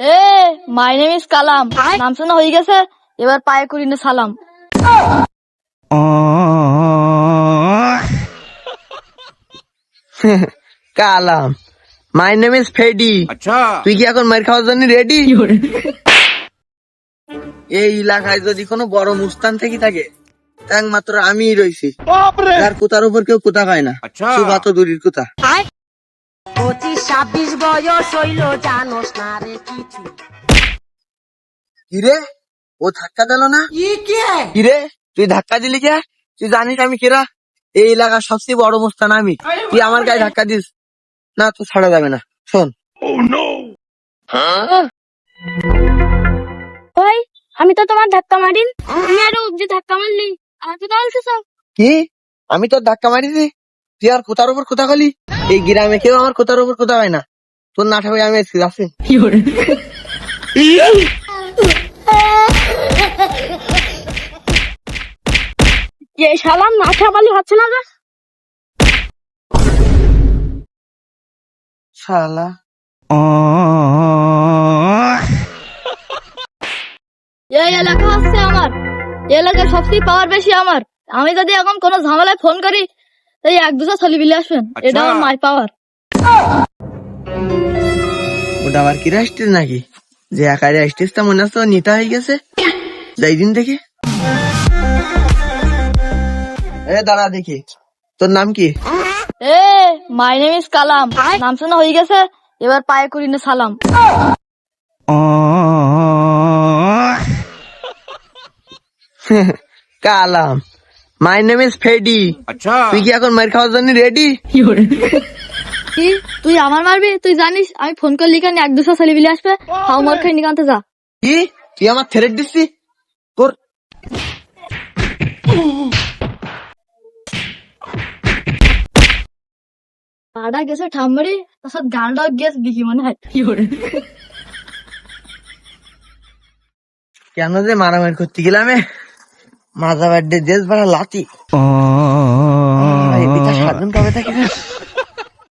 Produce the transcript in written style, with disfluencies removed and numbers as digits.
A my name is কালাম, নাম শোনা হয়ে গেছে, এবার পায়ে করি না সালাম। কালাম, মাই নেম ইজ ফেডি। তুই কি এখন মার খাওয়ার জন্য রেডি? এই এলাকায় যদি কোনো বড় মুস্তান থেকে থাকে একমাত্র আমিই রয়েছি, যার কোথার উপর কেউ কোথা খায় না, শুভা তো দূরের কথা। 25-26 বয়স হইল জানোস না রে কিছু। কিরে, ও ধাক্কা দিল না? কিরে, তুই ধাক্কা দিলি কে? তুই জানিস আমি কেরা? এই এলাকার সবচেয়ে বড় মুস্তান আমি, তুই আমার গায়ে ধাক্কা দিস না তো ছাড়া যাবে না। শোন, ভাই আমি তো তোমার ধাক্কা মারিন, তুমি আরো যে ধাক্কা মারলি আমার তো তাহলে সব। কি আমি তোর ধাক্কা মারিনি? তুই আর কোথার উপর কোথা খালি? এই গ্রামে কেউ আমার কোথার উপর কোথা হয় না, তোর না ঠাকুর আমি আছি। এই শালাম নাচা বালি হচ্ছে না যে। শালা এই এলাকা হচ্ছে আমার, এই এলাকায় সবচেয়ে পাওয়ার বেশি আমার। আমি যদি এখন কোনো ঝামেলায় ফোন করি এই 1-2 ছলি বিলে আসবেন, এটা আমার মাই পাওয়ার। ওটা আবার কিরা স্টেজ নাকি? যে একারে স্টেজটা মনে হচ্ছে নিতা হয়ে গেছে। যাই দিন দেখি। এ দাঁড়া দেখি, তোর নাম কি? এ মাই নেম ইজ কালাম, নাম শোনা হয়ে গেছে, এবার পায়ে করি না সালাম। কালাম, মাই নেম ইজ ফেডি। তুই কি এখন মার খাওয়ার জন্য রেডি? কি তুই আমার মারবি? তুই জানিস আমি ফোন করলি কেন 1-2 ছলি বিলে আসবে? হাও মার খাই নিকান্তে যা। কি তুই আমার থ্রেট দিচ্ছি? তোর পাড়া গেছে ঠাম্মারি, তার সাথে গানটাও গেছে দেখি মনে হয়। কেন যে মারামারি করতে গেলাম? মাজা বাড্ডে দেশ বাড়া লাতি। এদিকে সাধন কবে থাকে?